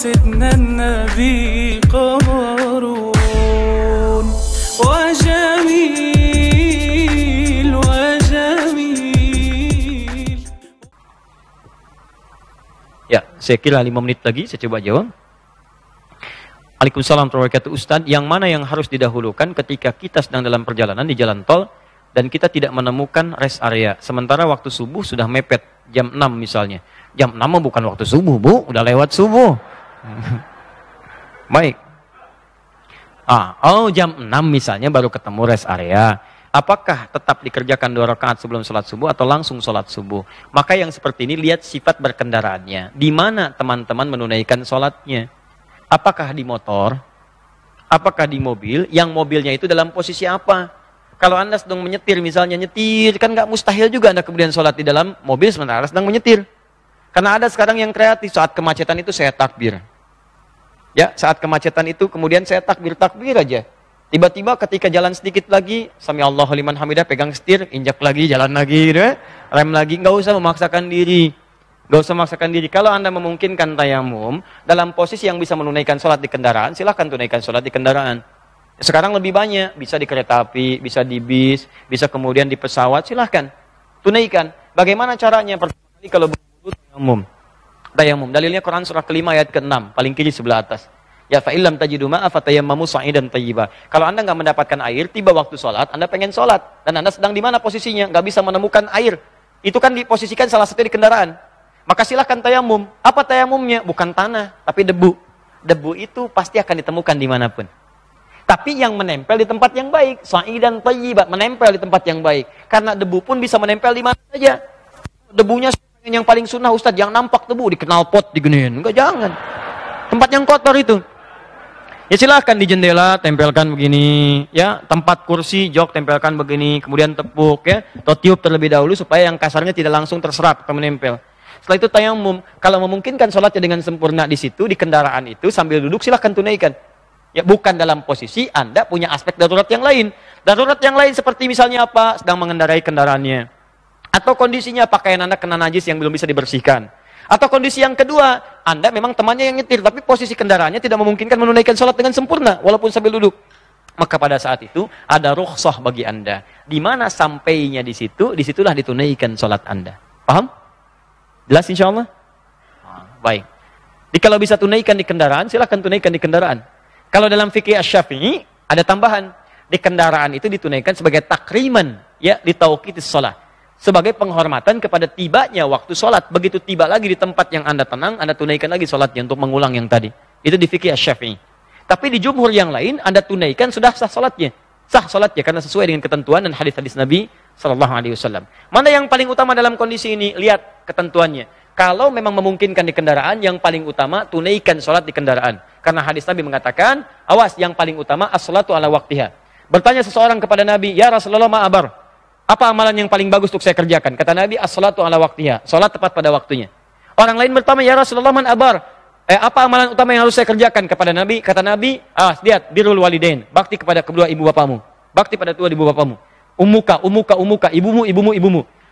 سيدنا النبي قارون وجميل وجميل. Ya, saya kira 5 menit lagi saya coba jawab. Waalaikumsalam warahmatullahi wabarakatuh. Ustaz, yang mana yang harus didahulukan ketika kita sedang dalam perjalanan di jalan tol dan kita tidak menemukan rest area, sementara waktu subuh sudah mepet, jam 6 misalnya. Jam 6 bukan waktu subuh, Bu, udah lewat subuh. Baik. Jam 6 misalnya baru ketemu rest area. Apakah tetap dikerjakan 2 rakaat sebelum sholat subuh atau langsung sholat subuh? Maka yang seperti ini lihat sifat berkendaraannya. Di mana teman-teman menunaikan sholatnya? Apakah di motor? Apakah di mobil? Yang mobilnya itu dalam posisi apa? Kalau Anda sedang menyetir, misalnya nyetir, kan nggak mustahil juga Anda kemudian sholat di dalam mobil sementara sedang menyetir. Karena ada sekarang yang kreatif, saat kemacetan itu saya takbir. Ya, saat kemacetan itu kemudian saya takbir aja. Tiba-tiba ketika jalan sedikit lagi, sami Allahu liman hamidah, pegang setir, injak lagi, jalan lagi, rem lagi, nggak usah memaksakan diri. Nggak usah memaksakan diri. Kalau Anda memungkinkan tayamum, dalam posisi yang bisa menunaikan sholat di kendaraan, silahkan tunaikan sholat di kendaraan. Sekarang lebih banyak, bisa di kereta api, bisa di bis, bisa kemudian di pesawat, silahkan tunaikan. Bagaimana caranya? Pertama kali kalau berwudu tayamum. Dalilnya Quran surah kelima ayat ke-6, paling kiri sebelah atas. Ya fa'illam tajidu ma'a fatayammamu sa'idan thayyiba. Kalau Anda nggak mendapatkan air, tiba waktu sholat, Anda pengen sholat, dan Anda sedang di mana posisinya? Nggak bisa menemukan air. Itu kan diposisikan salah satu di kendaraan. Maka silahkan tayamum. Apa tayamumnya? Bukan tanah, tapi debu. Debu itu pasti akan ditemukan dimanapun. Tapi yang menempel di tempat yang baik. Sa'idan thayyiba, menempel di tempat yang baik. Karena debu pun bisa menempel di mana saja. Debunya yang paling sunnah, Ustadz, yang nampak debu, di knalpot, digenin. Enggak, jangan. Tempat yang kotor itu. Ya silahkan di jendela, tempelkan begini. Ya, tempat kursi, jok, tempelkan begini. Kemudian tepuk, ya. Atau tiup terlebih dahulu supaya yang kasarnya tidak langsung terserap atau menempel. Setelah itu tayamum. Kalau memungkinkan sholatnya dengan sempurna di situ, di kendaraan itu, sambil duduk silahkan tunaikan. Ya, bukan dalam posisi Anda punya aspek darurat yang lain. Darurat yang lain seperti misalnya apa? Sedang mengendarai kendaraannya. Atau kondisinya pakaian Anda kena najis yang belum bisa dibersihkan. Atau kondisi yang kedua, Anda memang temannya yang nyetir, tapi posisi kendaraannya tidak memungkinkan menunaikan sholat dengan sempurna, walaupun sambil duduk. Maka pada saat itu, ada rukhsah bagi Anda. Di mana sampainya di situ, disitulah ditunaikan sholat Anda. Paham? Jelas insya Allah? Baik. Jadi kalau bisa tunaikan di kendaraan, silahkan tunaikan di kendaraan. Kalau dalam fikih Asy-Syafi'i, ada tambahan. Di kendaraan itu ditunaikan sebagai takriman, ya, di tauqitis shalah. Sebagai penghormatan kepada tibanya waktu sholat. Begitu tiba lagi di tempat yang Anda tenang, Anda tunaikan lagi sholatnya untuk mengulang yang tadi. Itu di fikih Asy-Syafi'i. Tapi di jumhur yang lain, Anda tunaikan sudah sah sholatnya. Sah sholatnya karena sesuai dengan ketentuan dan hadis-hadis Nabi SAW. Mana yang paling utama dalam kondisi ini? Lihat ketentuannya. Kalau memang memungkinkan di kendaraan, yang paling utama tunaikan sholat di kendaraan. Karena hadis Nabi mengatakan, awas, yang paling utama as-sholatu ala waqtiha. Bertanya seseorang kepada Nabi, ya Rasulullah ma'abar, apa amalan yang paling bagus untuk saya kerjakan? Kata Nabi, as-sholatu ala waqtiha. Sholat tepat pada waktunya. Orang lain bertanya, ya Rasulullah man abar, apa amalan utama yang harus saya kerjakan? Kepada Nabi, kata Nabi, lihat, birrul walidain, bakti kepada kedua ibu bapamu. Bakti pada kedua ibu bapamu. Umuka, ibumu.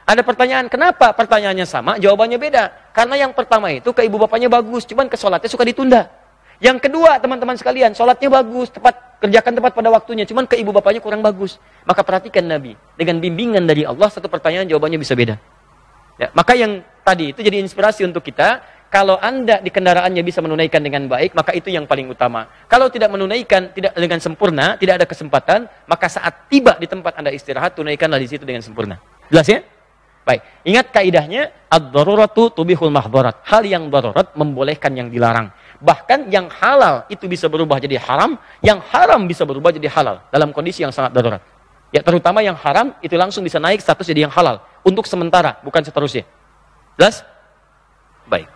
Ada pertanyaan, kenapa pertanyaannya sama, jawabannya beda? Karena yang pertama itu ke ibu bapaknya bagus, cuman ke sholatnya suka ditunda. Yang kedua, teman-teman sekalian, sholatnya bagus, kerjakan tepat pada waktunya, cuman ke ibu bapaknya kurang bagus. Maka perhatikan Nabi, dengan bimbingan dari Allah, satu pertanyaan jawabannya bisa beda. Ya, maka yang tadi itu jadi inspirasi untuk kita. Kalau Anda di kendaraannya bisa menunaikan dengan baik, maka itu yang paling utama. Kalau tidak menunaikan tidak dengan sempurna, tidak ada kesempatan, maka saat tiba di tempat Anda istirahat, tunaikanlah di situ dengan sempurna. Jelas ya? Baik. Ingat kaidahnya, ad-daruratu tubihul mahdharat. Hal yang darurat membolehkan yang dilarang. Bahkan yang halal itu bisa berubah jadi haram, yang haram bisa berubah jadi halal dalam kondisi yang sangat darurat. Ya, terutama yang haram itu langsung bisa naik status jadi yang halal untuk sementara, bukan seterusnya. Jelas? Baik.